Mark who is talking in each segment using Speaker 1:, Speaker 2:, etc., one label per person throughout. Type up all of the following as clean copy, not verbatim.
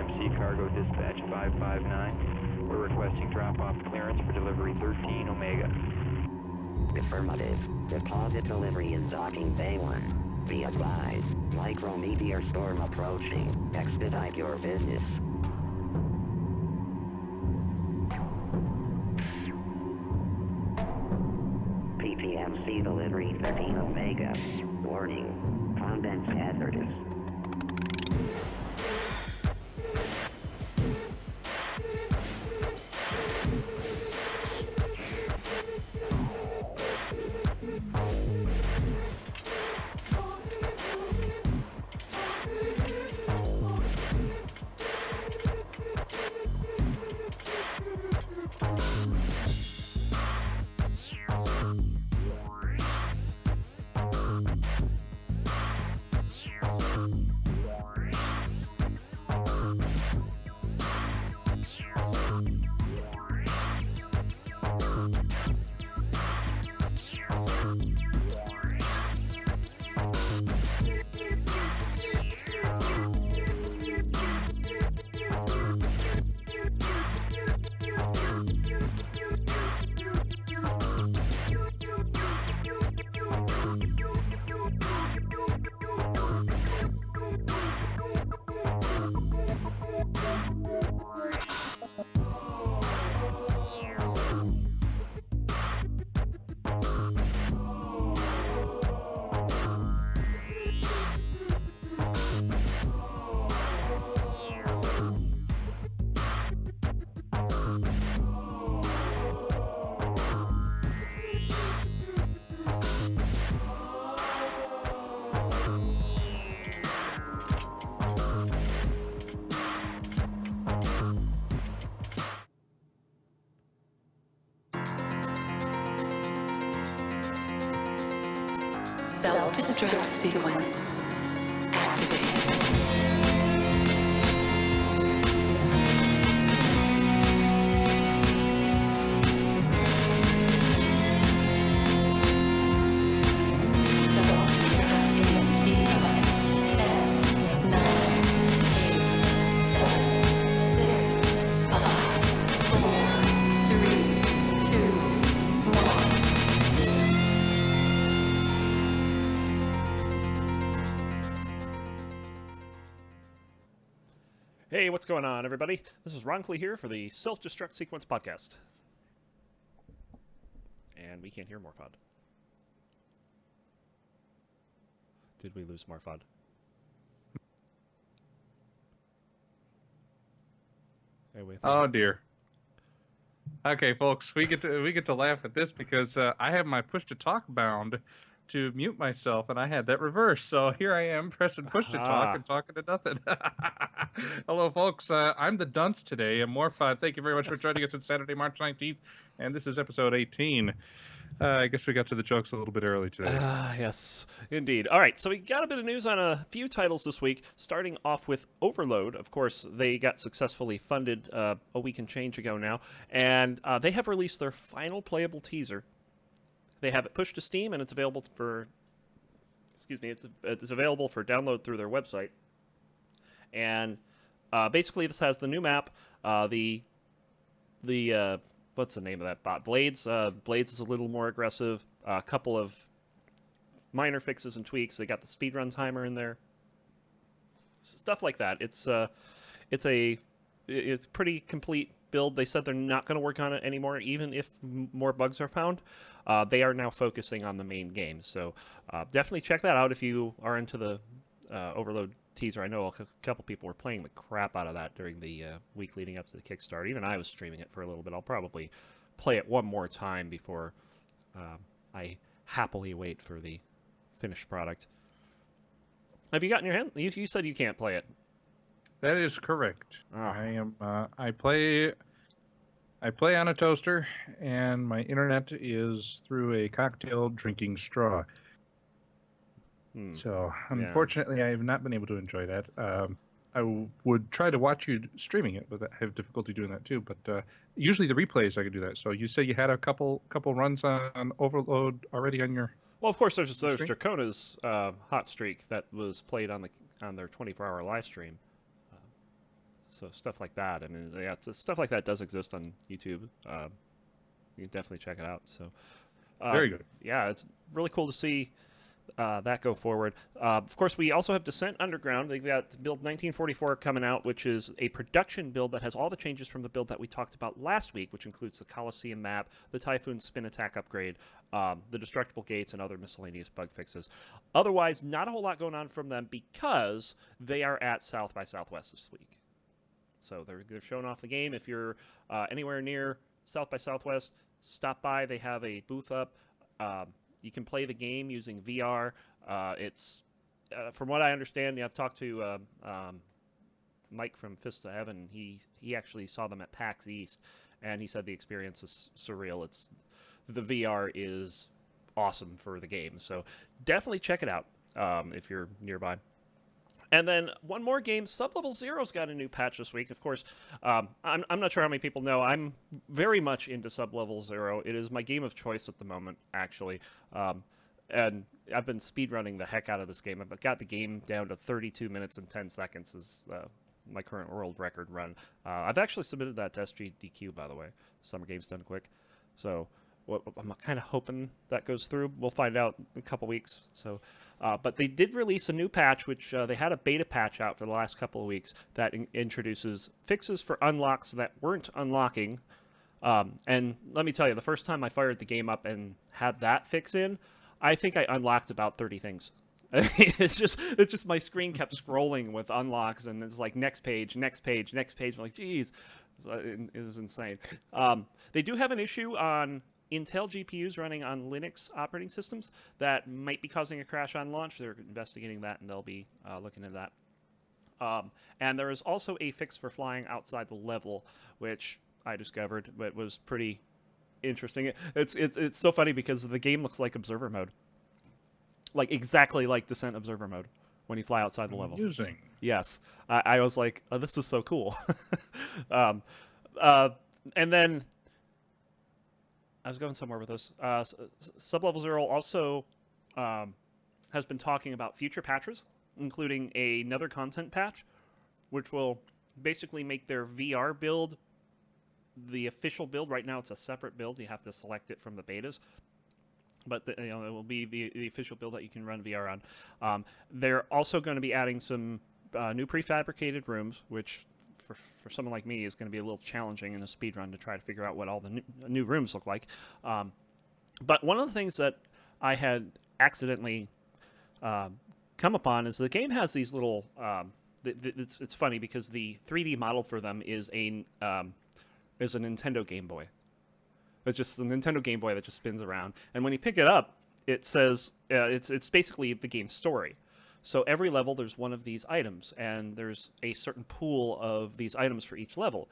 Speaker 1: PTMC Cargo Dispatch 559. We're requesting drop-off clearance for delivery 13 Omega.
Speaker 2: Affirmative. Deposit delivery in docking bay 1. Be advised, micrometeor storm approaching. Expedite your business. PTMC delivery 13 Omega. Warning. Contents hazardous.
Speaker 3: Self-Destruct sequence activated.
Speaker 4: Hey, what's going on, everybody? This is Ronkley here for the Self-Destruct Sequence podcast. And we can't hear Morphod. Did we lose Morphod? Hey, wait.
Speaker 5: Oh dear. Okay, folks, we get to laugh at this because I have my push to talk bound to mute myself, and I had that reverse. So here I am pressing push to talk and talking to nothing. Hello, folks. I'm the dunce today, and Morphod, thank you very much for joining us on Saturday, March 19th, and this is episode 18. I guess we got to the jokes a little bit early today.
Speaker 4: Yes, indeed. All right, so we got a bit of news on a few titles this week, starting off with Overload. Of course, they got successfully funded a week and change ago now, and they have released their final playable teaser. They have it pushed to Steam, and it's available for, it's available for download through their website. And basically, this has the new map, the what's the name of that bot? Blades. Blades is a little more aggressive. A couple of minor fixes and tweaks. They got the speedrun timer in there. Stuff like that. It's pretty complete build. They said they're not going to work on it anymore, even if more bugs are found. They are now focusing on the main game. So definitely check that out if you are into the Overload teaser. I know a couple people were playing the crap out of that during the week leading up to the Kickstarter. Even I was streaming it for a little bit. I'll probably play it one more time before I happily wait for the finished product. Have you gotten your hand? You said you can't play it.
Speaker 5: That is correct.
Speaker 4: Oh.
Speaker 5: I play on a toaster, and my internet is through a cocktail drinking straw. So, unfortunately, I have not been able to enjoy that. I would try to watch you streaming it, but I have difficulty doing that too. But usually the replays, I can do that. So you say you had a couple runs on Overload already on your...
Speaker 4: Well, of course, there's Dracona's hot streak that was played on their 24-hour live stream. So stuff like that. I mean, yeah, stuff like that does exist on YouTube. You can definitely check it out. So
Speaker 5: Very good.
Speaker 4: yeah, it's really cool to see that go forward. Of course, we also have Descent Underground. They've got build 1944 coming out, which is a production build that has all the changes from the build that we talked about last week, which includes the Coliseum map, the Typhoon spin attack upgrade, the destructible gates, and other miscellaneous bug fixes. Otherwise, not a whole lot going on from them because they are at South by Southwest this week. So they're showing off the game. If you're anywhere near South by Southwest, stop by. They have a booth up. You can play the game using VR. It's from what I understand. I've talked to Mike from Fists of Heaven. He actually saw them at PAX East, and he said the experience is surreal. The VR is awesome for the game. So definitely check it out if you're nearby. And then one more game, Sublevel Zero's got a new patch this week. Of course, I'm not sure how many people know. I'm very much into Sublevel Zero. It is my game of choice at the moment, actually. And I've been speedrunning the heck out of this game. I've got the game down to 32 minutes and 10 seconds is my current world record run. I've actually submitted that to SGDQ, by the way. Summer Games Done Quick. So I'm kind of hoping that goes through. We'll find out in a couple weeks. So, but they did release a new patch, which they had a beta patch out for the last couple of weeks that introduces fixes for unlocks that weren't unlocking. And let me tell you, the first time I fired the game up and had that fix in, I think I unlocked about 30 things. It's just my screen kept scrolling with unlocks, and it's like next page, next page, next page. I'm like, geez, it is insane. They do have an issue on Intel GPUs running on Linux operating systems that might be causing a crash on launch. They're investigating that, and they'll be looking into that. And there is also a fix for flying outside the level, which I discovered, but was pretty interesting. It's so funny because the game looks like observer mode, like exactly like Descent observer mode when you fly outside the level.
Speaker 5: Amusing.
Speaker 4: Yes, I was like, oh, this is so cool. And then I was going somewhere with this. Sublevel Zero also has been talking about future patches, including another content patch, which will basically make their VR build the official build. Right now, it's a separate build. You have to select it from the betas. But it will be the official build that you can run VR on. They're also going to be adding some new prefabricated rooms, which for someone like me is going to be a little challenging in a speed run to try to figure out what all the new rooms look like. But one of the things that I had accidentally come upon is the game has these little. It's funny because the 3D model for them is a Nintendo Game Boy. It's just the Nintendo Game Boy that just spins around, and when you pick it up, it says it's basically the game's story. So every level there's one of these items, and there's a certain pool of these items for each level,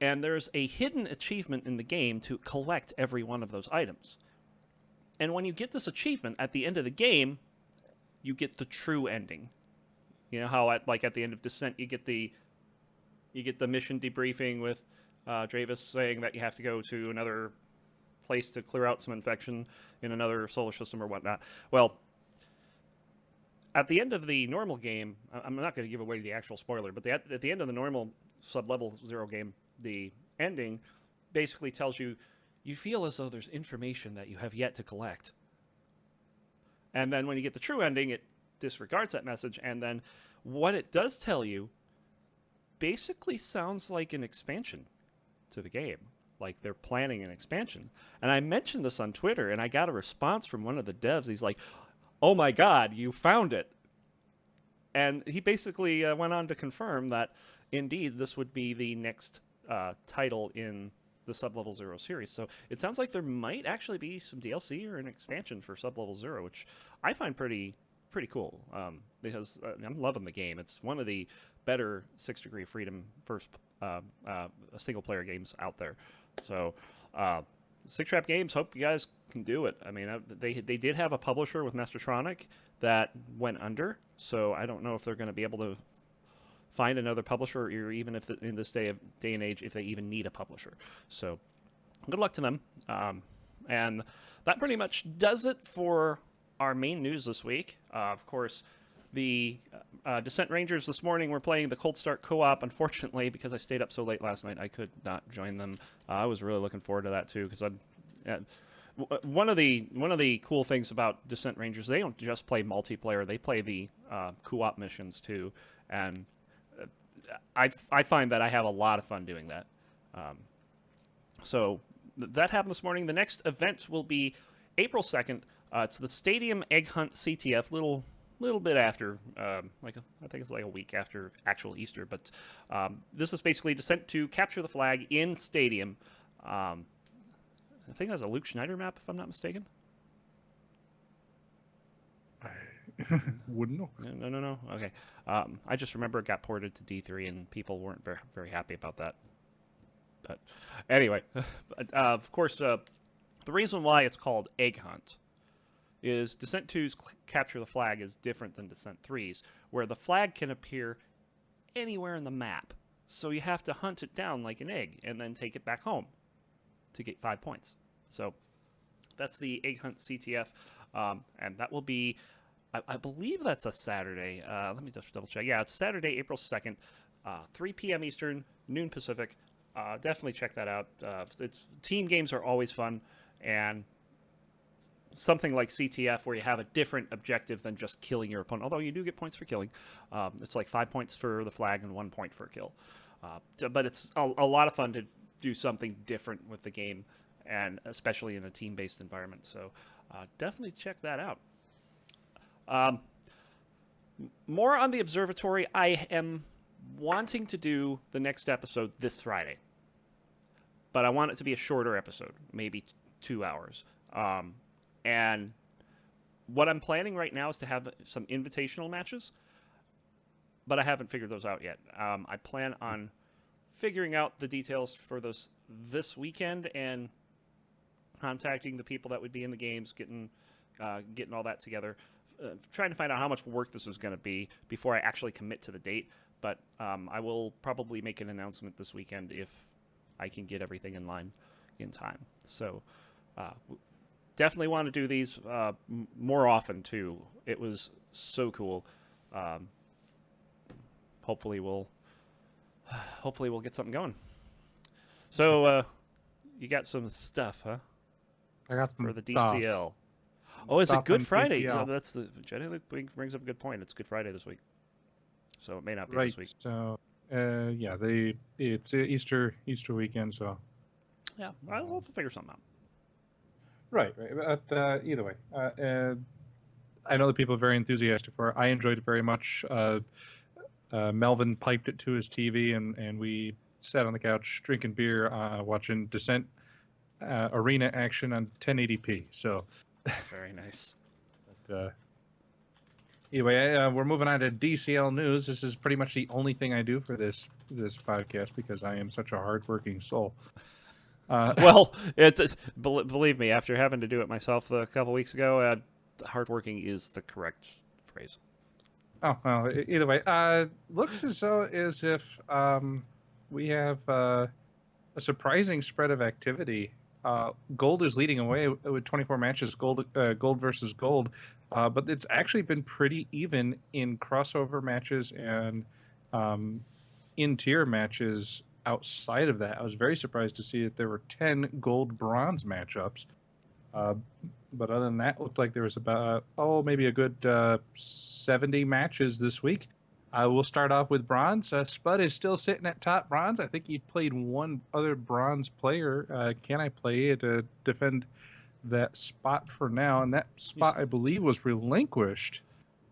Speaker 4: and there's a hidden achievement in the game to collect every one of those items. And when you get this achievement at the end of the game, you get the true ending. You know how at the end of Descent you get the mission debriefing with Dravis saying that you have to go to another place to clear out some infection in another solar system or whatnot. Well, at the end of the normal game, I'm not going to give away the actual spoiler, but at the end of the normal Sublevel Zero game, the ending basically tells you feel as though there's information that you have yet to collect. And then when you get the true ending, it disregards that message, and then what it does tell you basically sounds like an expansion to the game. Like they're planning an expansion. And I mentioned this on Twitter, and I got a response from one of the devs. He's like, oh my god, you found it. And he basically went on to confirm that indeed this would be the next title in the Sublevel Zero series. So it sounds like there might actually be some DLC or an expansion for Sublevel Zero, which I find pretty cool, because I'm loving the game. It's one of the better 6 Degree Freedom first single player games out there. So Six Trap Games, hope you guys can do it. I mean, they did have a publisher with Mastertronic that went under, so I don't know if they're going to be able to find another publisher, or even if in this day and age, if they even need a publisher. So good luck to them. And that pretty much does it for our main news this week. Of course, The Descent Rangers this morning were playing the Cold Start co-op. Unfortunately, because I stayed up so late last night, I could not join them. I was really looking forward to that too, because one of the cool things about Descent Rangers, they don't just play multiplayer; they play the co-op missions too, and I find that I have a lot of fun doing that. So that happened this morning. The next event will be April 2nd. It's the Stadium Egg Hunt CTF. Little bit after, I think it's like a week after actual Easter. But this is basically Descent to capture the flag in Stadium. I think that's a Luke Schneider map, if I'm not mistaken.
Speaker 5: I wouldn't know.
Speaker 4: No. Okay. I just remember it got ported to D3, and people weren't very, very happy about that. But anyway, of course, the reason why it's called Egg Hunt is Descent 2's Capture the Flag is different than Descent 3's, where the flag can appear anywhere in the map. So you have to hunt it down like an egg and then take it back home to get 5 points. So that's the Egg Hunt CTF, and that will be, I believe that's a Saturday. Let me just double check. Yeah, it's Saturday, April 2nd, 3 p.m. Eastern, noon Pacific. Definitely check that out. Team games are always fun, and something like CTF where you have a different objective than just killing your opponent, although you do get points for killing. It's like 5 points for the flag and 1 point for a kill. But it's a lot of fun to do something different with the game, and especially in a team-based environment. So definitely check that out. More on the observatory. I am wanting to do the next episode this Friday, but I want it to be a shorter episode, maybe 2 hours. And what I'm planning right now is to have some invitational matches, but I haven't figured those out yet. I plan on figuring out the details for those this weekend and contacting the people that would be in the games, getting all that together, trying to find out how much work this is going to be before I actually commit to the date. But I will probably make an announcement this weekend if I can get everything in line in time. So definitely want to do these more often too. It was so cool. Hopefully we'll get something going. So you got some stuff, huh?
Speaker 5: I got
Speaker 4: for the DCL. Oh, is it Good Friday? Yeah, that's the Jenny brings up a good point. It's Good Friday this week, so it may not be this week.
Speaker 5: So yeah, it's Easter weekend, so
Speaker 4: yeah, I'll figure something out.
Speaker 5: Right. But either way, I know that people are very enthusiastic for it. I enjoyed it very much. Melvin piped it to his TV, and we sat on the couch drinking beer, watching Descent arena action on 1080p. So
Speaker 4: very nice.
Speaker 5: But, anyway, we're moving on to DCL news. This is pretty much the only thing I do for this podcast because I am such a hardworking soul.
Speaker 4: Well, believe me, after having to do it myself a couple weeks ago, hardworking is the correct phrase.
Speaker 5: Oh, well, either way, looks as if we have a surprising spread of activity. Gold is leading away with 24 matches, gold versus gold, but it's actually been pretty even in crossover matches and in-tier matches. Outside of that, I was very surprised to see that there were 10 gold-bronze matchups. But other than that, it looked like there was about, maybe a good 70 matches this week. We'll start off with bronze. Spud is still sitting at top bronze. I think he played one other bronze player. Can I play to defend that spot for now? And that spot, I believe, was relinquished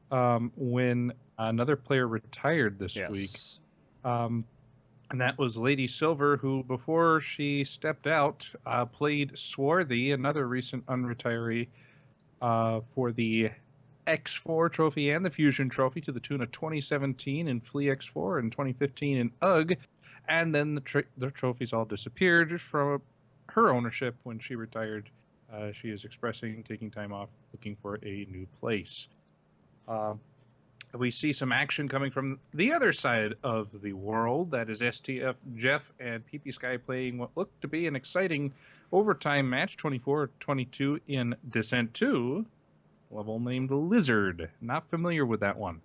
Speaker 5: when another player retired this week. And that was Lady Silver, who, before she stepped out, played Swarthy, another recent unretiree, for the X4 trophy and the Fusion trophy to the tune of 2017 in Flea X4 and 2015 in UGG. And then the trophies all disappeared from her ownership when she retired. She is taking time off, looking for a new place. We see some action coming from the other side of the world. That is STF Jeff and PP Sky playing what looked to be an exciting overtime match, 24-22 in Descent 2, level named Lizard. Not familiar with that one.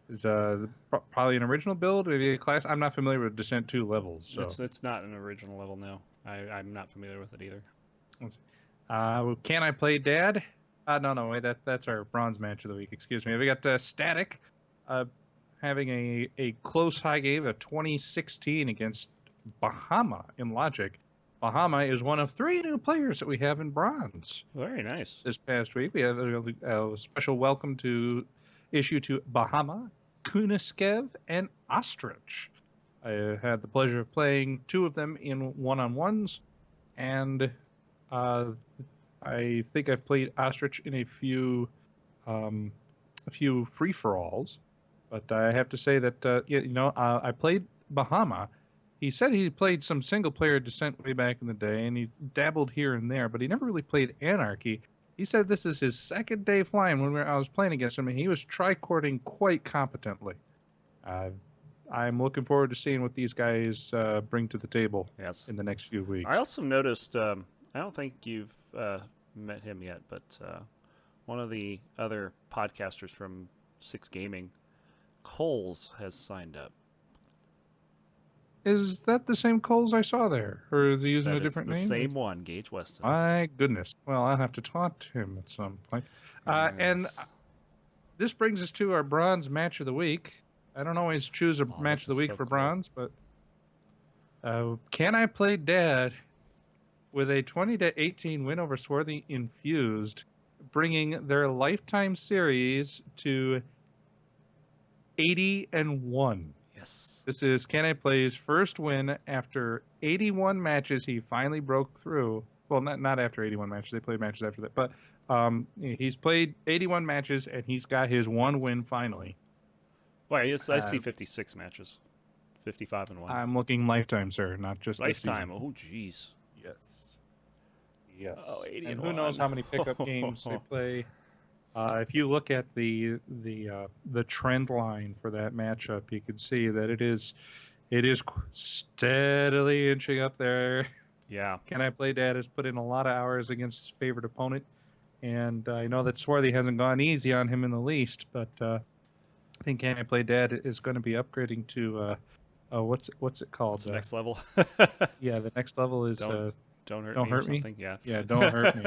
Speaker 5: is probably an original build, maybe a class. I'm not familiar with Descent 2 levels, so
Speaker 4: It's not an original level, no. I'm not familiar with it either.
Speaker 5: Can I play Dad? No, wait, that's our bronze match of the week. Excuse me. We got Static, having a close high game of 2016 against Bahama in Logic. Bahama is one of 3 new players that we have in bronze.
Speaker 4: Very nice.
Speaker 5: This past week, we have a special welcome to issue to Bahama, Kuniskev, and Ostrich. I had the pleasure of playing 2 of them in one-on-ones, and I think I've played Ostrich in a few free-for-alls. But I have to say that I played Bahama. He said he played some single-player Descent way back in the day, and he dabbled here and there, but he never really played Anarchy. He said this is his second day flying when I was playing against him, and he was tricording quite competently. I'm looking forward to seeing what these guys bring to the table in the next few weeks.
Speaker 4: I also noticed, I don't think you've met him yet, but one of the other podcasters from Six Gaming, Coles, has signed up.
Speaker 5: Is that the same Coles I saw there? Or is he using a different name?
Speaker 4: The same one, Gage Weston.
Speaker 5: My goodness. Well, I'll have to talk to him at some point. And this brings us to our bronze match of the week. I don't always choose a match of the week for bronze, but Can I Play Dad with a 20-18 win over Swarthy Infused, bringing their lifetime series to 80-1.
Speaker 4: Yes.
Speaker 5: This is Can I Play's first win after 81 matches. He finally broke through. Well, not after 81 matches. They played matches after that. But he's played 81 matches, and he's got his 1 win finally.
Speaker 4: Well, I see 56 matches. 55-1.
Speaker 5: I'm looking lifetime, sir, not just
Speaker 4: lifetime. Oh, jeez.
Speaker 5: Yes.
Speaker 4: Oh, 80
Speaker 5: and who knows how many pickup games they play. If you look at the trend line for that matchup, you can see that it is steadily inching up there.
Speaker 4: Yeah.
Speaker 5: Can I Play Dad has put in a lot of hours against his favorite opponent, and I know that Swarthy hasn't gone easy on him in the least. But I think Can I Play Dad is going to be upgrading to what's it called?
Speaker 4: What's the next level?
Speaker 5: Yeah, the next level is
Speaker 4: Don't Hurt
Speaker 5: Don't
Speaker 4: Me
Speaker 5: Hurt
Speaker 4: or
Speaker 5: Me?
Speaker 4: something. Yeah.
Speaker 5: Yeah, Don't Hurt Me.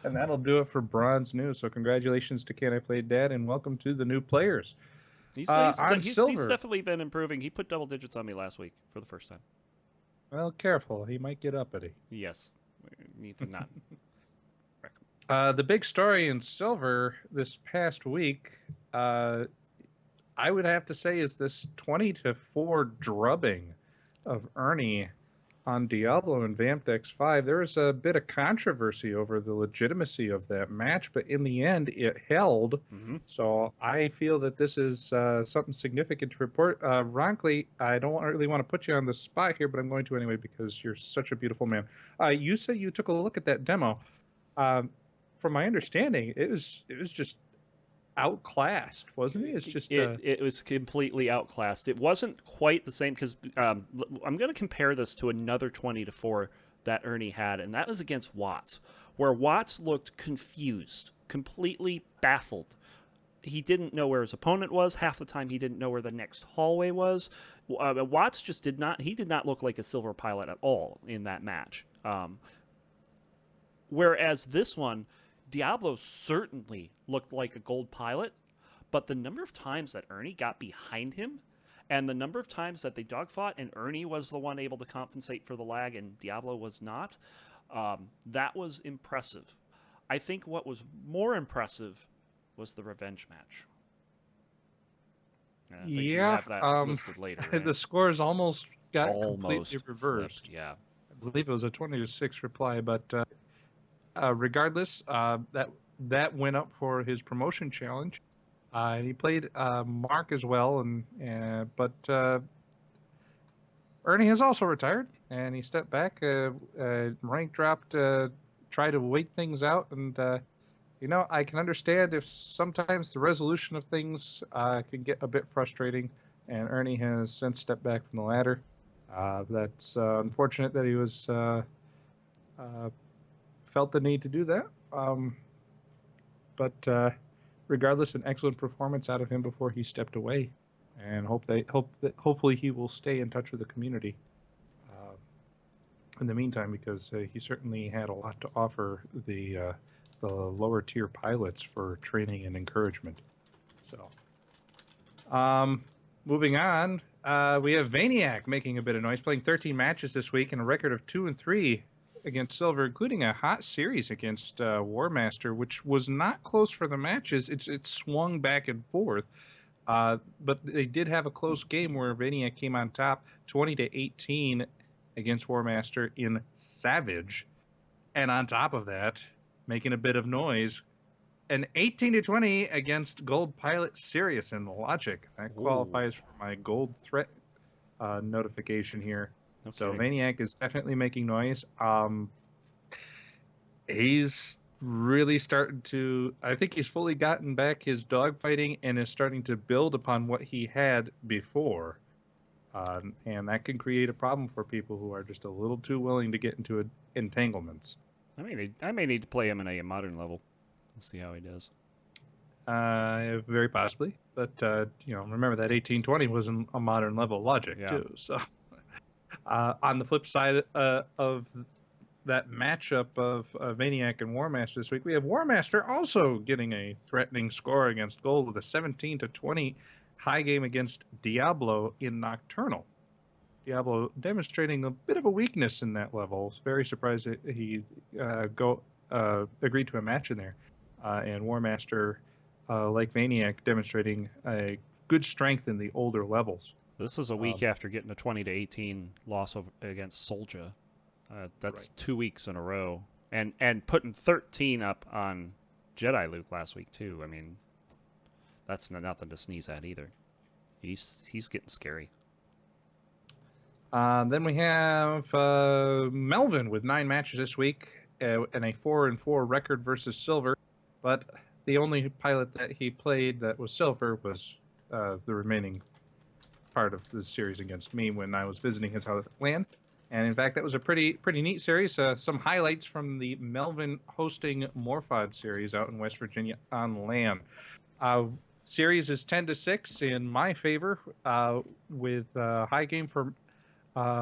Speaker 5: And that'll do it for bronze news. So congratulations to Can I Play Dad, and welcome to the new players.
Speaker 4: He's
Speaker 5: Silver.
Speaker 4: definitely been improving. He put double digits on me last week for the first time.
Speaker 5: Well, careful. He might get uppity.
Speaker 4: Yes. We need to not.
Speaker 5: The big story in Silver this past week, I would have to say, is this 20-4 drubbing of Ernie on Diablo and Vamped X5. There was a bit of controversy over the legitimacy of that match, but in the end, it held.
Speaker 4: Mm-hmm.
Speaker 5: So I feel that this is something significant to report. Ronkley, I don't really want to put you on the spot here, but I'm going to anyway because you're such a beautiful man. You said you took a look at that demo. From my understanding, it was just outclassed, wasn't it? It's just
Speaker 4: it was completely outclassed. It wasn't quite the same because I'm going to compare this to another 20-4 that Ernie had, and that was against Watts, where Watts looked confused, completely baffled. He didn't know where his opponent was. Half the time, he didn't know where the next hallway was. Watts just did not look like a silver pilot at all in that match. Whereas this one, Diablo certainly looked like a gold pilot, but the number of times that Ernie got behind him and the number of times that they dogfought and Ernie was the one able to compensate for the lag and Diablo was not, that was impressive. I think what was more impressive was the revenge match. I think you have that listed later, right?
Speaker 5: The scores almost got completely reversed.
Speaker 4: Flipped, yeah.
Speaker 5: I believe it was a 20-6 reply, but regardless, that went up for his promotion challenge. He played Mark as well, but Ernie has also retired, and he stepped back, rank dropped, tried to wait things out, and I can understand if sometimes the resolution of things can get a bit frustrating, and Ernie has since stepped back from the ladder. That's unfortunate that he was felt the need to do that. But regardless, an excellent performance out of him before he stepped away, and hopefully he will stay in touch with the community in the meantime, because he certainly had a lot to offer the lower tier pilots for training and encouragement. So, moving on, we have Vaniac making a bit of noise, playing 13 matches this week and a record of 2-3 against Silver, including a hot series against War Master, which was not close for the matches. It swung back and forth, but they did have a close game where Vaniac came on top, 20-18 against War Master in Savage, and on top of that, making a bit of noise, an 18-20 against Gold Pilot Sirius in Logic. That qualifies for my gold threat notification here.
Speaker 4: No
Speaker 5: So
Speaker 4: kidding.
Speaker 5: Vaniac is definitely making noise. He's really starting to, I think he's fully gotten back his dogfighting and is starting to build upon what he had before. And that can create a problem for people who are just a little too willing to get into entanglements.
Speaker 4: I may need to play him in a modern level. Let's see how he does.
Speaker 5: Very possibly, but remember that 18-20 was in a modern level Logic too. So, on the flip side of that matchup of Vaniac and War Master this week, we have War Master also getting a threatening score against Gold with a 17-20 high game against Diablo in Nocturnal. Diablo demonstrating a bit of a weakness in that level. Very surprised that he agreed to a match in there. And War Master, like Vaniac, demonstrating a good strength in the older levels.
Speaker 4: This is a week after getting a 20-18 loss against Soldier. That's
Speaker 5: Right.
Speaker 4: 2 weeks in a row, and putting 13 up on Jedi Luke last week too. I mean, that's nothing to sneeze at either. He's getting scary.
Speaker 5: Then we have Melvin with 9 matches this week and a 4-4 record versus Silver. But the only pilot that he played that was Silver was the remaining part of the series against me when I was visiting his house land. And in fact, that was a pretty neat series. Some highlights from the Melvin hosting Morphod series out in West Virginia on land. Series is 10-6 in my favor, with high game for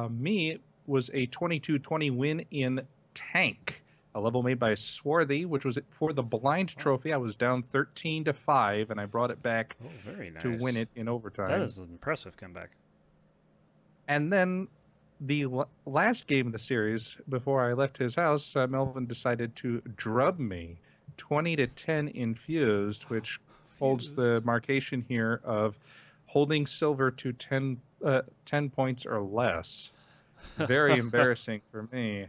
Speaker 5: me was a 22-20 win in Tank, a level made by Swarthy, which was for the blind trophy. I was down 13-5, and I brought it back
Speaker 4: Very nice.
Speaker 5: to win it in overtime.
Speaker 4: That is an impressive comeback.
Speaker 5: And then the last game of the series, before I left his house, Melvin decided to drub me 20-10 infused, which holds the marcation here of holding Silver to 10 points or less. Very embarrassing for me.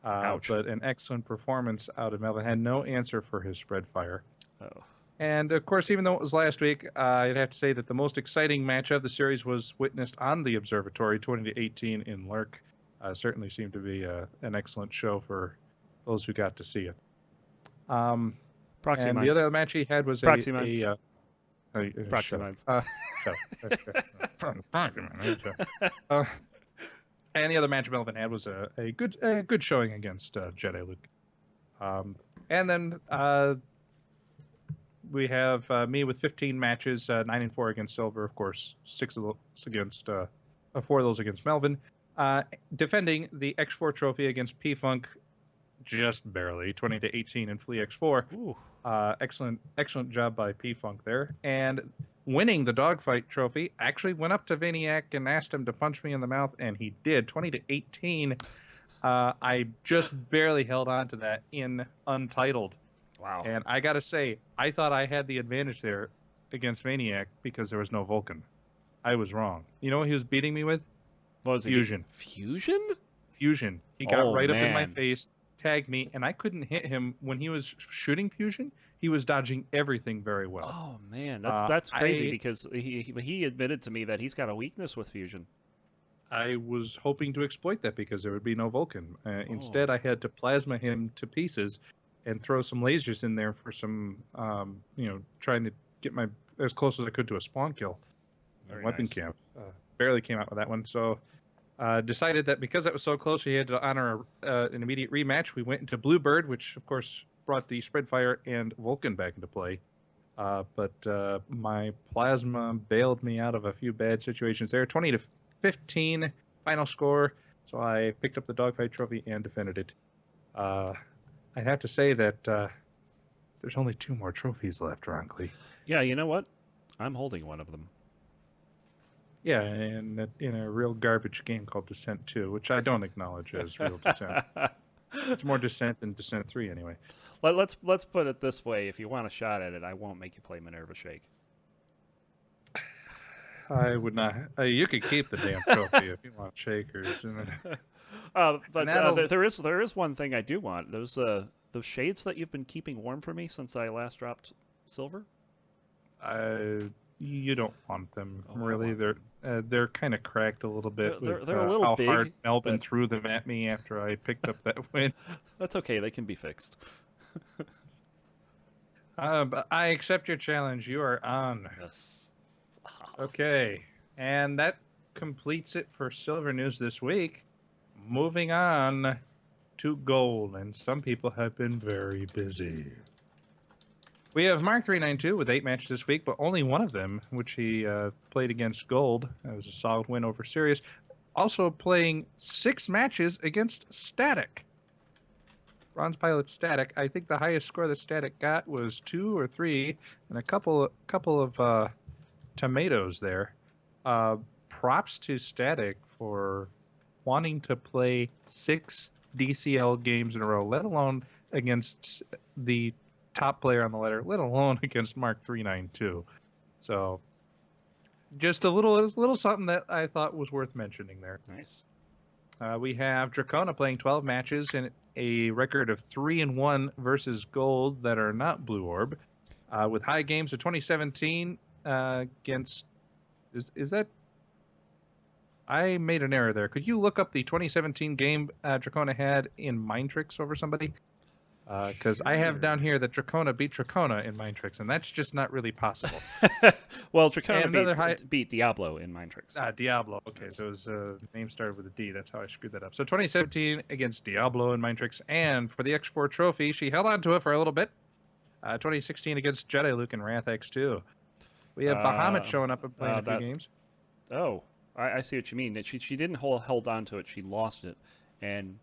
Speaker 4: Ouch.
Speaker 5: But an excellent performance out of Melvin. Had no answer for his spread fire.
Speaker 4: Oh.
Speaker 5: And of course, even though it was last week, I'd have to say that the most exciting match of the series was witnessed on the Observatory, 20-18 in Lurk. Certainly seemed to be an excellent show for those who got to see it.
Speaker 4: Proxy
Speaker 5: and
Speaker 4: Mines.
Speaker 5: the other match he had was
Speaker 4: Proxy Mines.
Speaker 5: Proxy
Speaker 4: Mines.
Speaker 5: And the other match Melvin had was a good showing against Jedi Luke. And then we have me with 15 matches, 9-4 against Silver, of course, 6 of those against 4 of those against Melvin. Defending the X4 trophy against P-Funk just barely, 20-18 in Flea X4.
Speaker 4: Ooh.
Speaker 5: Excellent job by P-Funk there. And winning the dogfight trophy, actually went up to Vaniac and asked him to punch me in the mouth, and he did, 20-18. I just barely held on to that in Untitled.
Speaker 4: Wow.
Speaker 5: And I got to say, I thought I had the advantage there against Vaniac because there was no Vulcan. I was wrong. You know what he was beating me with?
Speaker 4: What was it?
Speaker 5: Fusion.
Speaker 4: Fusion?
Speaker 5: Fusion. He got
Speaker 4: Oh,
Speaker 5: right up in my
Speaker 4: man.
Speaker 5: face, tagged me, and I couldn't hit him when he was shooting Fusion. He was dodging everything very well.
Speaker 4: Oh man, that's crazy
Speaker 5: I-
Speaker 4: because he admitted to me that he's got a weakness with Fusion.
Speaker 5: I was hoping to exploit that because there would be no Vulcan. Instead, I had to plasma him to pieces and throw some lasers in there for some, trying to get my as close as I could to a spawn kill.
Speaker 4: Very
Speaker 5: Weapon
Speaker 4: nice.
Speaker 5: camp. Barely came out with that one. So decided that because that was so close, we had to honor an immediate rematch. We went into Bluebird, which of course brought the Spreadfire and Vulcan back into play. But my plasma bailed me out of a few bad situations there. 20-15 final score. So I picked up the dogfight trophy and defended it. I have to say that there's only 2 more trophies left, Ronkley.
Speaker 4: Yeah, you know what? I'm holding one of them.
Speaker 5: Yeah, and in a real garbage game called Descent 2, which I don't acknowledge as real Descent. It's more Descent than Descent 3 anyway.
Speaker 4: Let's put it this way: if you want a shot at it, I won't make you play Minerva Shake.
Speaker 5: I would not. You could keep the damn trophy if you want shakers.
Speaker 4: But there is one thing I do want. Those shades that you've been keeping warm for me since I last dropped silver.
Speaker 5: You don't want them
Speaker 4: Oh, I
Speaker 5: really.
Speaker 4: want
Speaker 5: They're kind of cracked a little bit.
Speaker 4: They're
Speaker 5: with,
Speaker 4: a little
Speaker 5: how
Speaker 4: big,
Speaker 5: hard Melvin
Speaker 4: but-
Speaker 5: threw them at me after I picked up that win.
Speaker 4: That's okay. They can be fixed.
Speaker 5: But I accept your challenge. You are on.
Speaker 4: Yes.
Speaker 5: Okay, and that completes it for Silver News this week. Moving on to gold, and some people have been very busy. We have Mark 392 with 8 matches this week, but only one of them, which he played against gold. That was a solid win over Sirius. Also playing 6 matches against Static. Bronze Pilot Static. I think the highest score that Static got was 2 or 3, and a couple of tomatoes there. Props to Static for wanting to play 6 DCL games in a row, let alone against the top player on the ladder, let alone against Mark 392. So just a little something that I thought was worth mentioning there.
Speaker 4: Nice.
Speaker 5: We have Dracona playing 12 matches and a record of 3-1 versus gold that are not Blue Orb, with high games of 2017 against. Is that? I made an error there. Could you look up the 2017 game Dracona had in Mind Tricks over somebody? Because I have down here that Dracona beat Dracona in Mind Tricks, and that's just not really possible.
Speaker 4: Well, Dracona
Speaker 5: And another
Speaker 4: beat Diablo in Mind Tricks.
Speaker 5: Diablo. Okay, so his name started with a D. That's how I screwed that up. So 2017 against Diablo in Mind Tricks, and for the X4 trophy, she held on to it for a little bit. 2016 against Jedi Luke in Wrath X2. We have Bahamut showing up and playing a few games.
Speaker 4: Oh, I see what you mean. She didn't hold on to it. She lost it and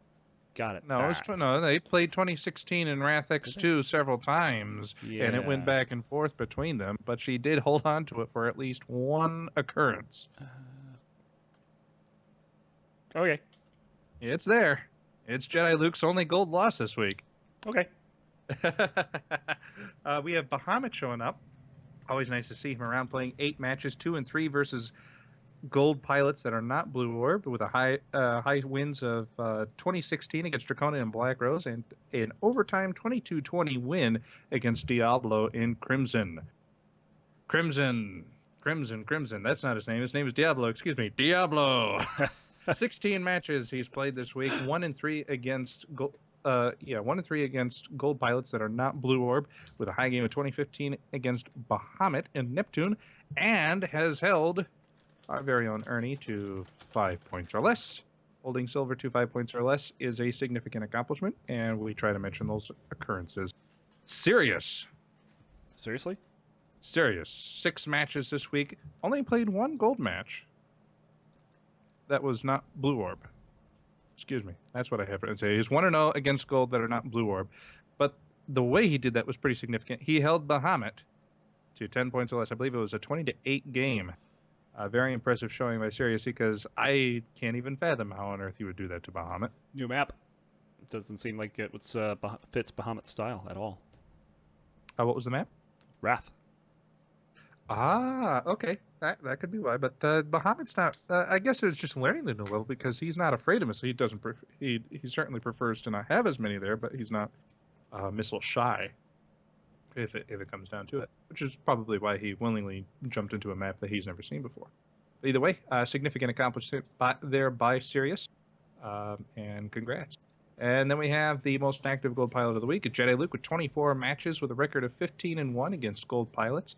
Speaker 4: got it.
Speaker 5: No,
Speaker 4: back.
Speaker 5: they played 2016 in Wrath X2 several times, and it went
Speaker 4: Yeah.
Speaker 5: back and forth between them. But she did hold on to it for at least one occurrence.
Speaker 4: Okay.
Speaker 5: It's there. It's Jedi Luke's only gold loss this week.
Speaker 4: Okay.
Speaker 5: We have Bahamut showing up. Always nice to see him around, playing 8 matches, 2 and 3 versus gold pilots that are not Blue Orb, with a high wins of 2016 against Dracona and Black Rose, and an overtime 22-20 win against Diablo in Crimson. Crimson. That's not his name. His name is Diablo. Excuse me, Diablo. 16 matches he's played this week. 1 and 3 against 1 and 3 against gold pilots that are not Blue Orb, with a high game of 2015 against Bahamut and Neptune, and has held our very own Ernie to 5 points or less. Holding silver to 5 points or less is a significant accomplishment, and we try to mention those occurrences. Sirius.
Speaker 4: Seriously?
Speaker 5: 6 matches this week. Only played 1 gold match. That was not Blue Orb. Excuse me. That's what I have to say. He's 1-0 against gold that are not Blue Orb. But the way he did that was pretty significant. He held Bahamut to 10 points or less. I believe it was a 20-8 game. Very impressive showing by Sirius, because I can't even fathom how on earth he would do that to Bahamut.
Speaker 4: New map. It doesn't seem like it fits Bahamut's style at all.
Speaker 5: What was the map?
Speaker 4: Wrath.
Speaker 5: Okay. That could be why. But Bahamut's not. I guess it's just learning the new level, because he's not afraid of missiles. He doesn't. He certainly prefers to not have as many there, but he's not missile shy. If it comes down to it, which is probably why he willingly jumped into a map that he's never seen before. Either way, significant accomplishment by Sirius, and congrats. And then we have the most active gold pilot of the week, Jedi Luke, with 24 matches with a record of 15-1 against gold pilots.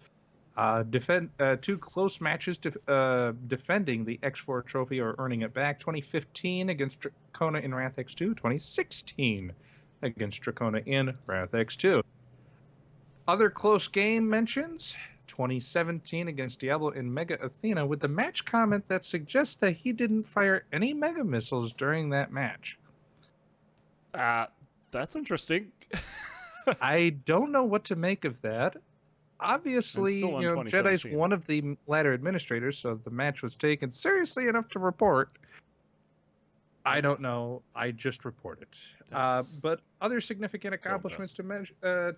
Speaker 5: 2 close matches defending the X4 trophy or earning it back. 2015 against Dracona in Wrath X2. 2016 against Dracona in Wrath X2. Other close game mentions: 2017 against Diablo in Mega Athena, with the match comment that suggests that he didn't fire any Mega missiles during that match.
Speaker 4: That's interesting.
Speaker 5: I don't know what to make of that.
Speaker 4: And
Speaker 5: Obviously,
Speaker 4: still in
Speaker 5: Jedi's
Speaker 4: 2017.
Speaker 5: one of the ladder administrators, so the match was taken seriously enough to report. I don't know. I just reported.
Speaker 4: That's
Speaker 5: But other significant accomplishments to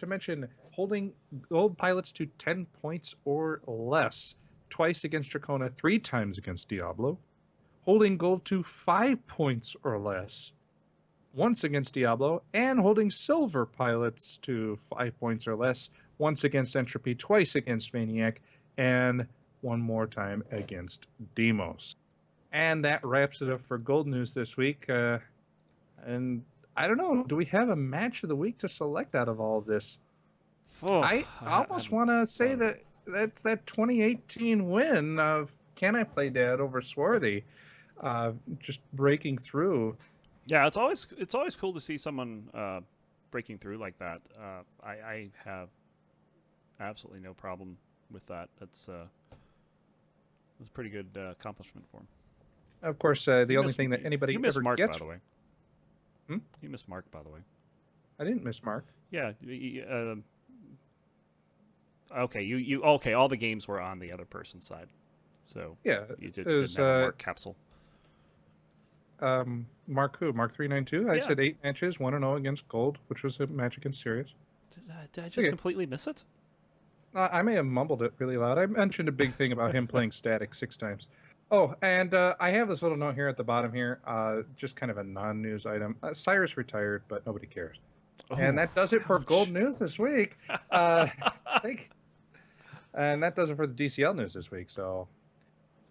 Speaker 5: mention: holding gold pilots to 10 points or less, twice against Dracona, 3 times against Diablo. Holding gold to 5 points or less, once against Diablo, and holding silver pilots to 5 points or less, once against Entropy, twice against Maniac, and one more time against Demos. And that wraps it up for Gold News this week. And I don't know, do we have a match of the week to select out of all of this? I almost want to say that that's that 2018 win of Can I Play Dad over Swarthy, just breaking through.
Speaker 4: Yeah, it's always cool to see someone breaking through like that. I have absolutely no problem with that. That's a pretty good accomplishment for him.
Speaker 5: Of course, the only thing that anybody
Speaker 4: you missed
Speaker 5: ever
Speaker 4: Mark,
Speaker 5: gets.
Speaker 4: by the way.
Speaker 5: Hmm?
Speaker 4: You missed Mark, by the way.
Speaker 5: I didn't miss Mark.
Speaker 4: Yeah. Okay. You okay? All the games were on the other person's side, so
Speaker 5: Yeah,
Speaker 4: you just
Speaker 5: it was,
Speaker 4: didn't have a Mark capsule.
Speaker 5: Mark who? Mark 392. I
Speaker 4: Yeah.
Speaker 5: said 8 matches, 1-0 against Gold, which was a match against Sirius.
Speaker 4: Did I just completely miss it?
Speaker 5: I may have mumbled it really loud. I mentioned a big thing about him playing static 6 times. Oh, and I have this little note here at the bottom here, just kind of a non-news item. Cyrus retired, but nobody cares. And that does it for Gold News this week. And that does it for the DCL news this week. So,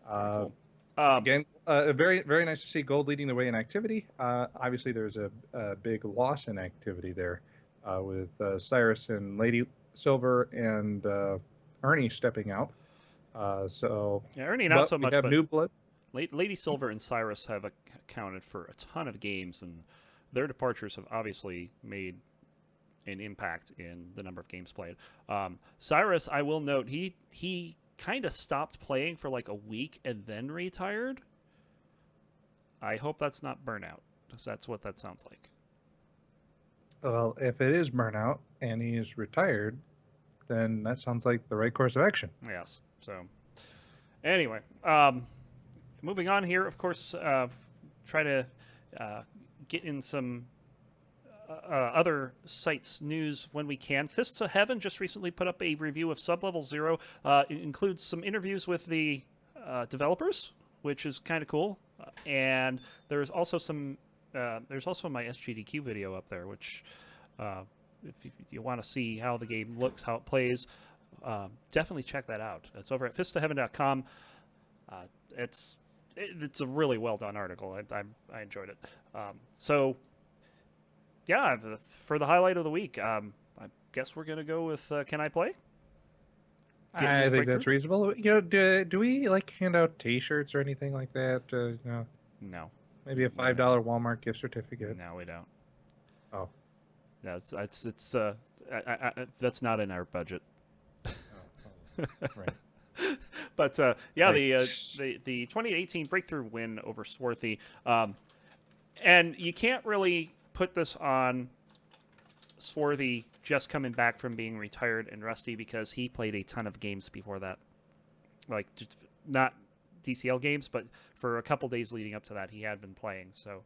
Speaker 4: Cool.
Speaker 5: again, very, very nice to see Gold leading the way in activity. Obviously, there's a big loss in activity there with Cyrus and Lady Silver and Ernie stepping out.
Speaker 4: Yeah, Ernie not so much.
Speaker 5: We have
Speaker 4: but
Speaker 5: new blood.
Speaker 4: Lady Silver and Cyrus have accounted for a ton of games, and their departures have obviously made an impact in the number of games played. Cyrus, I will note, he kind of stopped playing for like a week and then retired. I hope that's not burnout, because that's what that sounds like.
Speaker 5: Well, if it is burnout and he is retired, then that sounds like the right course of action.
Speaker 4: Yes. So, anyway, moving on here, of course, try to get in some other sites news when we can. Fists of Heaven just recently put up a review of Sublevel Zero. It includes some interviews with the developers, which is kind of cool. And there's also some. There's also my SGDQ video up there, which if you want to see how the game looks, how it plays, definitely check that out. It's over at fistofheaven.com. It's a really well done article. I enjoyed it. So yeah, for the highlight of the week, I guess we're gonna go with Can I Play?
Speaker 5: I think that's reasonable. Do we like hand out T-shirts or anything like that? No.
Speaker 4: No.
Speaker 5: Maybe a $5 Walmart gift certificate.
Speaker 4: No, we don't.
Speaker 5: Oh.
Speaker 4: Yeah, it's that's not in our budget.
Speaker 5: Right.
Speaker 4: But yeah,
Speaker 5: Right.
Speaker 4: the 2018 breakthrough win over Swarthy, and you can't really put this on Swarthy just coming back from being retired and rusty, because he played a ton of games before that, like just not DCL games, but for a couple days leading up to that, he had been playing. So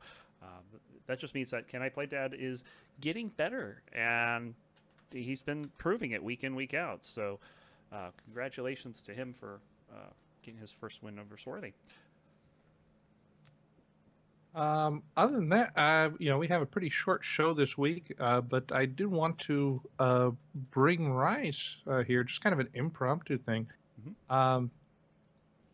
Speaker 4: that just means that Can I Play Dad is getting better, and he's been proving it week in, week out. So congratulations to him for getting his first win over Swarthy.
Speaker 5: Other than that, we have a pretty short show this week, but I did want to bring Rice here, just kind of an impromptu thing.
Speaker 4: Mm-hmm.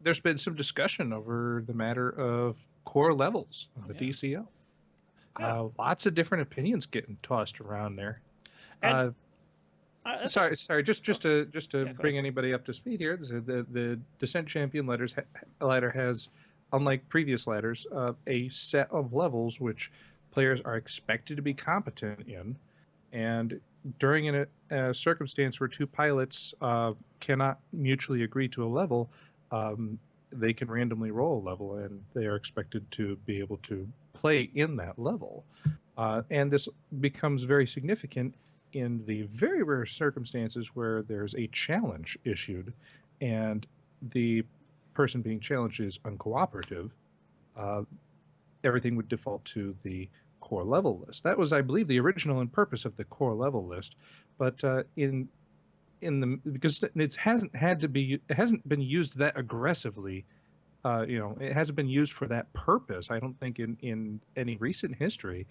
Speaker 5: There's been some discussion over the matter of core levels of the DCL.
Speaker 4: Yeah.
Speaker 5: Lots of different opinions getting tossed around there.
Speaker 4: And,
Speaker 5: sorry, just to bring
Speaker 4: ahead.
Speaker 5: anybody up to speed here. The Descent Champion ladder has, unlike previous ladders, a set of levels which players are expected to be competent in, and during a circumstance where two pilots cannot mutually agree to a level, they can randomly roll a level, and they are expected to be able to play in that level. And this becomes very significant in the very rare circumstances where there's a challenge issued, and the person being challenged is uncooperative. Uh, Everything would default to the core level list. That was, I believe, the original and purpose of the core level list. But in the because it hasn't been used that aggressively. It hasn't been used for that purpose. I don't think in any recent history.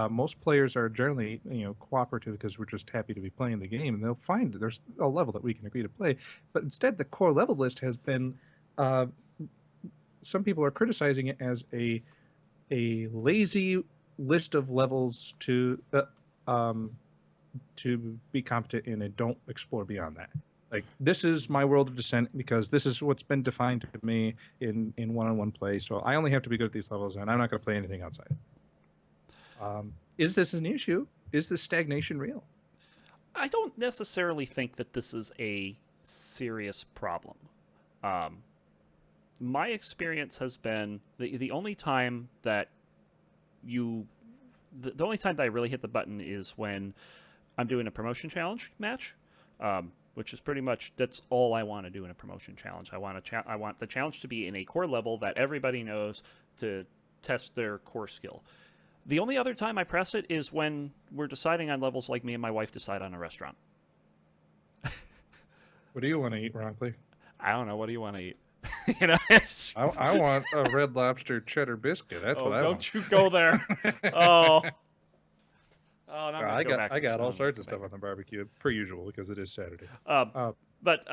Speaker 5: Most players are generally cooperative because we're just happy to be playing the game, and they'll find that there's a level that we can agree to play. But instead, the core level list has been. Some people are criticizing it as a lazy list of levels to be competent in, and don't explore beyond that. Like, this is my world of descent because this is what's been defined to me in one-on-one play. So I only have to be good at these levels, and I'm not going to play anything outside. Is this an issue? Is this stagnation real?
Speaker 4: I don't necessarily think that this is a serious problem. My experience has been the only time that the only time that I really hit the button is when I'm doing a promotion challenge match, which is pretty much that's all I want to do in a promotion challenge. I want the challenge to be in a core level that everybody knows to test their core skill. The only other time I press it is when we're deciding on levels like me and my wife decide on a restaurant.
Speaker 5: What do you want to eat, Ronkley?
Speaker 4: I don't know. What do you want to eat?
Speaker 5: I want a Red Lobster cheddar biscuit. That's what I want.
Speaker 4: Don't you go there. Oh. Oh, no,
Speaker 5: I got all sorts of stuff on the barbecue, per usual, because it is Saturday.
Speaker 4: But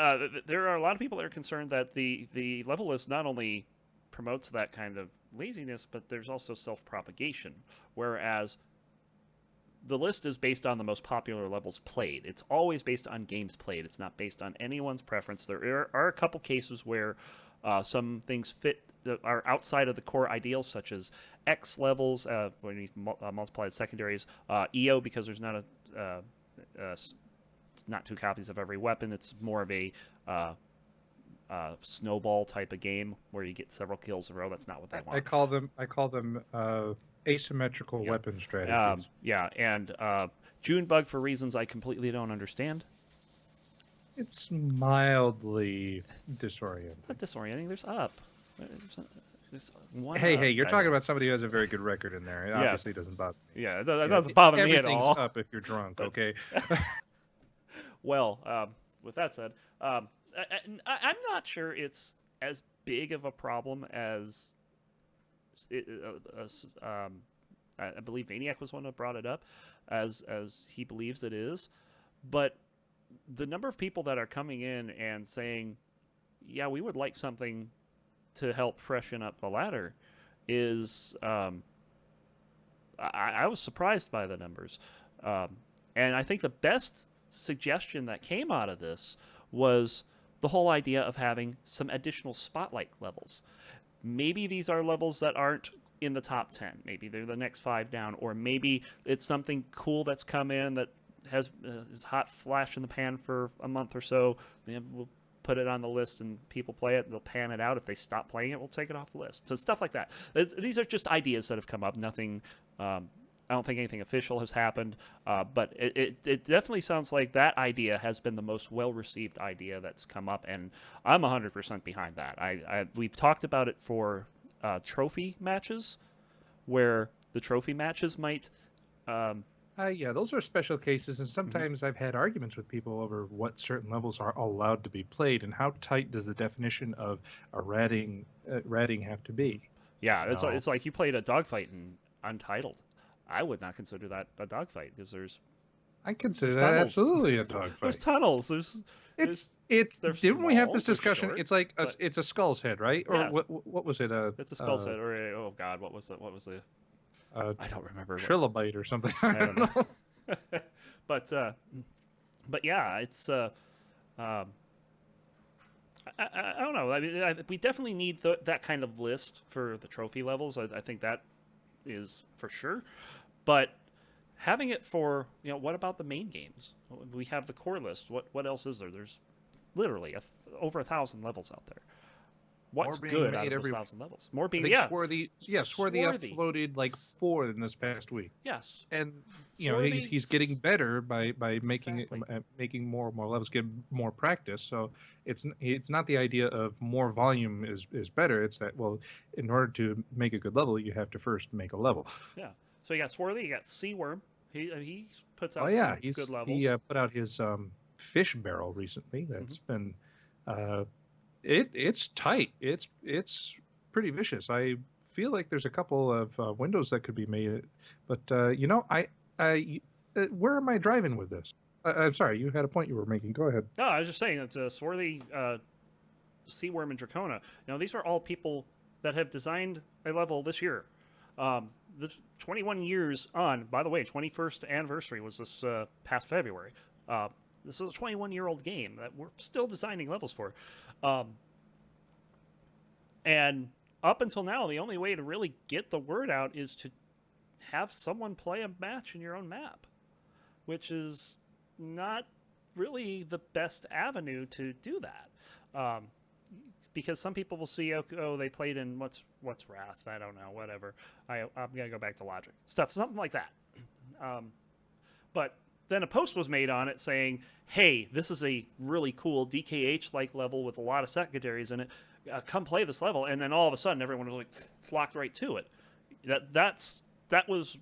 Speaker 4: there are a lot of people that are concerned that the level list not only promotes that kind of laziness, but there's also self-propagation, whereas the list is based on the most popular levels played. It's always based on games played. It's not based on anyone's preference. There are a couple cases where some things are outside of the core ideals, such as X levels when you multiply the secondaries, EO because there's not not two copies of every weapon. It's more of a snowball type of game where you get several kills in a row. That's not what they want.
Speaker 5: I call them asymmetrical weapon strategies.
Speaker 4: And Junebug for reasons I completely don't understand.
Speaker 5: It's mildly disorienting.
Speaker 4: It's not disorienting. There's up. There's one
Speaker 5: hey, you're talking about somebody who has a very good record in there. It obviously doesn't bother me.
Speaker 4: Yeah, that doesn't bother me at all.
Speaker 5: Everything's up if you're drunk, okay?
Speaker 4: Well, with that said, I'm not sure it's as big of a problem as I believe Vaniac was one that brought it up, as he believes it is. But the number of people that are coming in and saying, yeah, we would like something to help freshen up the ladder is, I was surprised by the numbers. And I think the best suggestion that came out of this was the whole idea of having some additional spotlight levels. Maybe these are levels that aren't in the top 10. Maybe they're the next 5 down, or maybe it's something cool that's come in that has is hot flash in the pan for a month or so. We'll put it on the list and people play it. They'll pan it out. If they stop playing it, we'll take it off the list. So stuff like that. These are just ideas that have come up. Nothing. I don't think anything official has happened, but it definitely sounds like that idea has been the most well-received idea that's come up, and I'm 100% behind that. We've talked about it for trophy matches, where the trophy matches might...
Speaker 5: yeah, those are special cases, and sometimes I've had arguments with people over what certain levels are allowed to be played, and how tight does the definition of a ratting have to be.
Speaker 4: Yeah, it's like you played a dogfight in Untitled. I would not consider that a dogfight because
Speaker 5: I consider that absolutely a dogfight.
Speaker 4: There's tunnels.
Speaker 5: Didn't we have this discussion? It's like it's a skull's head, right? Or
Speaker 4: yes.
Speaker 5: what was it?
Speaker 4: It's a skull's head. Or oh god, what was the? I don't remember.
Speaker 5: Trilobite or something. I don't know.
Speaker 4: but yeah, it's I don't know. I mean, we definitely need that kind of list for the trophy levels. I think that is for sure. But having it for, what about the main games? We have the core list. What else is there? There's literally over 1,000 levels out there. What's
Speaker 5: being
Speaker 4: good
Speaker 5: made
Speaker 4: out of those
Speaker 5: every-
Speaker 4: 1,000 levels? More
Speaker 5: I
Speaker 4: being,
Speaker 5: think
Speaker 4: yeah.
Speaker 5: Swarthy
Speaker 4: Swarthy.
Speaker 5: uploaded like 4 in this past week.
Speaker 4: Yes.
Speaker 5: And
Speaker 4: Swarthy,
Speaker 5: he's getting better by making
Speaker 4: Exactly.
Speaker 5: making more and more levels, get more practice. So it's not the idea of more volume is better. It's that, well, in order to make a good level, you have to first make a level.
Speaker 4: Yeah. So you got Swarthy, you got Seaworm. He puts
Speaker 5: Oh
Speaker 4: out
Speaker 5: yeah,
Speaker 4: some good levels.
Speaker 5: he put out his fish barrel recently. That's been it's tight. It's pretty vicious. I feel like there's a couple of windows that could be made, but where am I driving with this? I'm sorry, you had a point you were making. Go ahead.
Speaker 4: No, I was just saying that Swarthy, Seaworm, and Dracona. These are all people that have designed a level this year. This 21 years on. By the way, 21st anniversary was this past February. This is a 21-year-old game that we're still designing levels for. And up until now, the only way to really get the word out is to have someone play a match in your own map, which is not really the best avenue to do that. Because some people will see, oh, they played in what's Wrath? I don't know, whatever. I'm gonna go back to Logic something like that. But then a post was made on it saying, hey, this is a really cool DKH-like level with a lot of secondaries in it. Come play this level. And then all of a sudden, everyone was like flocked right to it. That was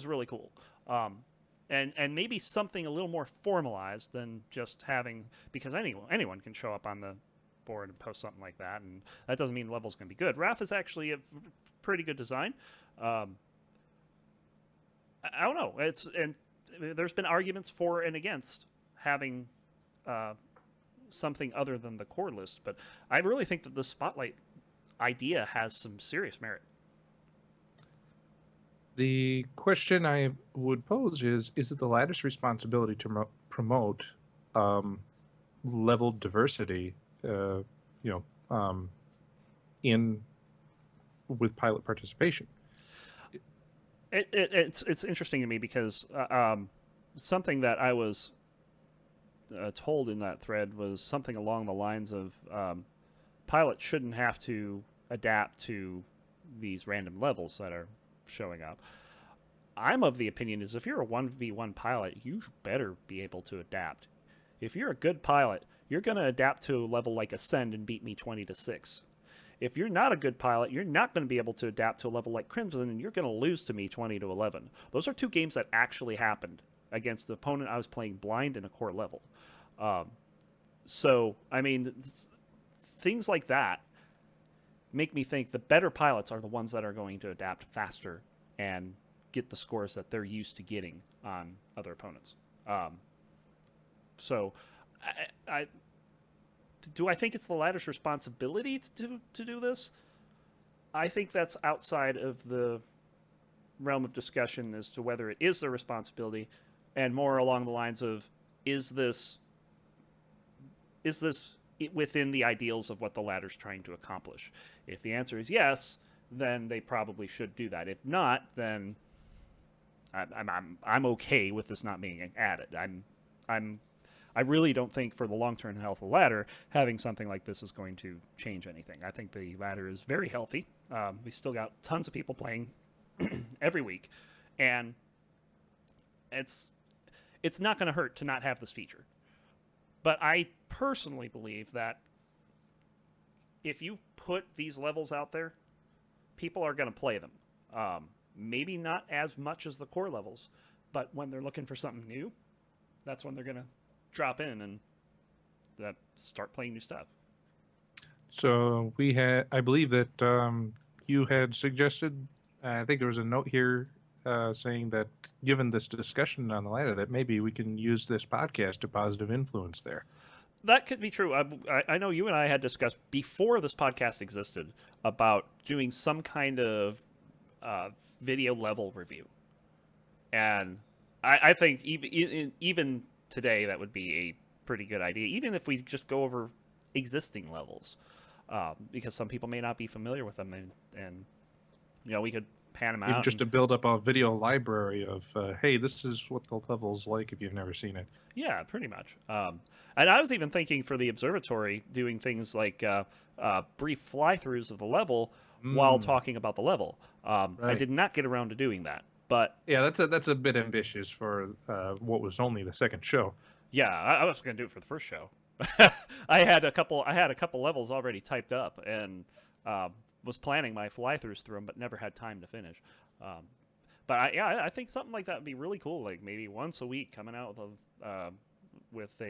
Speaker 4: really cool. And maybe something a little more formalized than just having, because anyone can show up on the board and post something like that, and that doesn't mean the level's going to be good. Wrath is actually a pretty good design. I don't know. There's been arguments for and against having something other than the core list, but I really think that the Spotlight idea has some serious merit.
Speaker 5: The question I would pose is it the ladder's responsibility to promote level diversity, in with pilot participation?
Speaker 4: It's interesting to me because something that I was told in that thread was something along the lines of pilots shouldn't have to adapt to these random levels that are showing up. I'm of the opinion is if you're a 1v1 pilot, you better be able to adapt. If you're a good pilot, you're going to adapt to a level like Ascend and beat me 20-6. If you're not a good pilot, you're not going to be able to adapt to a level like Crimson, and you're going to lose to me 20-11. Those are two games that actually happened against the opponent I was playing blind in a core level. So, I mean, things like that make me think the better pilots are the ones that are going to adapt faster and get the scores that they're used to getting on other opponents. So, do I think it's the ladder's responsibility to do this? I think that's outside of the realm of discussion as to whether it is their responsibility, and more along the lines of is this within the ideals of what the ladder's trying to accomplish? If the answer is yes, then they probably should do that. If not, then I'm okay with this not being added. I really don't think for the long-term health of the ladder, having something like this is going to change anything. I think the ladder is very healthy. We still got tons of people playing every week, and it's not going to hurt to not have this feature. But I personally believe that if you put these levels out there, people are going to play them. Maybe not as much as the core levels, but when they're looking for something new, that's when they're going to drop in and start playing new stuff.
Speaker 5: So I believe that you had suggested, I think there was a note here saying that given this discussion on the ladder, that maybe we can use this podcast to positive influence there.
Speaker 4: That could be true. I know you and I had discussed before this podcast existed about doing some kind of video level review. And I think even today that would be a pretty good idea, even if we just go over existing levels, because some people may not be familiar with them, and we could pan them
Speaker 5: Even
Speaker 4: out.
Speaker 5: just to build up a video library of, hey, this is what the level's like if you've never seen it.
Speaker 4: Yeah, pretty much. And I was even thinking for the observatory, doing things like brief fly-throughs of the level while talking about the level. I
Speaker 5: Right.
Speaker 4: did not get around to doing that, but
Speaker 5: Yeah, that's a bit ambitious for what was only the second show.
Speaker 4: yeah, I was going to do it for the first show. I had a couple levels already typed up, and was planning my fly-throughs through them, but never had time to finish. But I think something like that would be really cool. Like maybe once a week, coming out with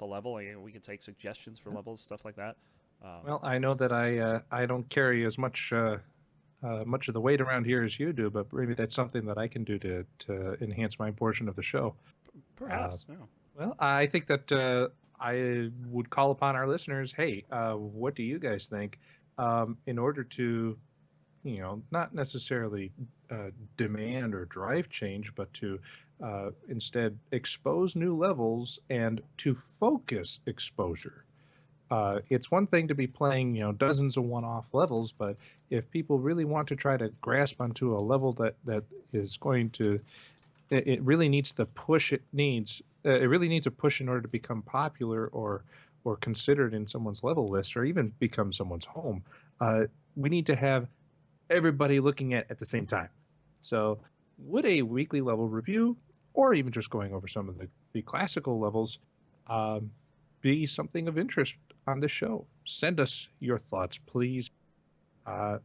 Speaker 4: a level. We could take suggestions for levels, stuff like that.
Speaker 5: Well, I know that I don't carry as much much of the weight around here as you do, but maybe that's something that I can do to enhance my portion of the show.
Speaker 4: Perhaps. Yeah.
Speaker 5: Well, I think that I would call upon our listeners. Hey, what do you guys think? In order to, not necessarily demand or drive change, but to instead expose new levels and to focus exposure. It's one thing to be playing, dozens of one-off levels, but if people really want to try to grasp onto a level that is going to, it really needs the push it needs. It really needs a push in order to become popular or considered in someone's level list or even become someone's home. We need to have everybody looking at the same time. So, would a weekly level review, or even just going over some of the classical levels, um, be something of interest on the show? Send us your thoughts, please.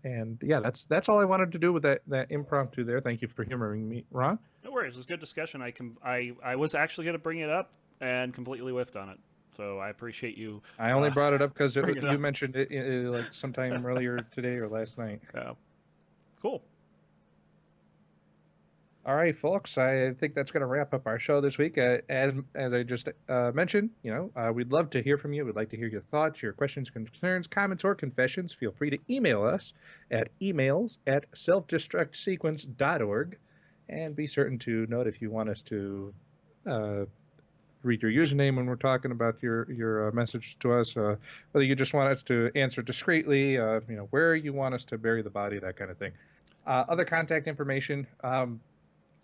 Speaker 5: And yeah, that's all I wanted to do with that impromptu there. Thank you for humoring me, Ron.
Speaker 4: No worries. It was good discussion. I was actually going to bring it up and completely whiffed on it. So I appreciate you.
Speaker 5: I only brought it up because
Speaker 4: bring it
Speaker 5: you
Speaker 4: up.
Speaker 5: mentioned it like sometime earlier today or last night.
Speaker 4: Yeah. Cool.
Speaker 5: All right, folks. I think that's going to wrap up our show this week. As I just mentioned, we'd love to hear from you. We'd like to hear your thoughts, your questions, concerns, comments, or confessions. Feel free to email us at emails@selfdestructsequence.org, and be certain to note if you want us to read your username when we're talking about your message to us, whether you just want us to answer discreetly, where you want us to bury the body, that kind of thing. Other contact information.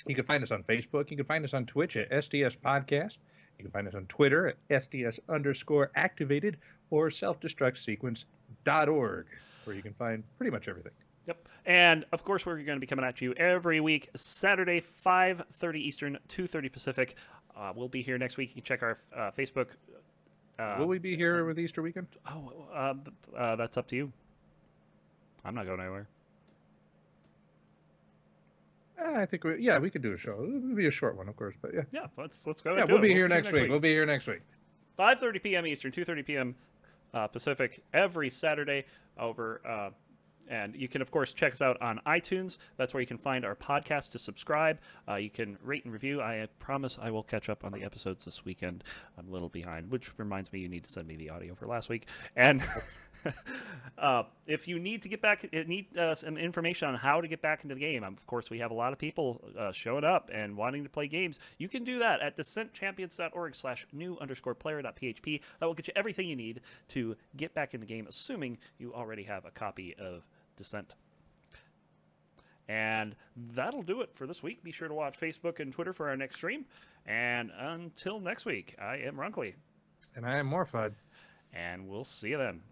Speaker 5: You can find us on Facebook. You can find us on Twitch at SDS Podcast. You can find us on Twitter at SDS_activated or selfdestructsequence.org, where you can find pretty much everything.
Speaker 4: Yep. And of course, we're going to be coming at you every week, Saturday, 5:30 Eastern, 2:30 Pacific. We'll be here next week. You can check our Facebook.
Speaker 5: Will we be here with Easter weekend?
Speaker 4: That's up to you. I'm not going anywhere.
Speaker 5: I think we could do a show. It'll be a short one, of course, but yeah.
Speaker 4: Yeah, let's go.
Speaker 5: Yeah, we'll be here next week. We'll be here next week.
Speaker 4: 5:30 p.m. Eastern, 2:30 p.m. Pacific every Saturday over. And you can, of course, check us out on iTunes. That's where you can find our podcast to subscribe. You can rate and review. I promise I will catch up on the episodes this weekend. I'm a little behind, which reminds me you need to send me the audio for last week. And if you need to get back, some information on how to get back into the game. Of course, we have a lot of people showing up and wanting to play games. You can do that at descentchampions.org/new_player.php. That will get you everything you need to get back in the game, assuming you already have a copy of Descent. And that'll do it for this week. Be sure to watch Facebook and Twitter for our next stream. And until next week, I am Runkley.
Speaker 5: And I am Morphod.
Speaker 4: And we'll see you then.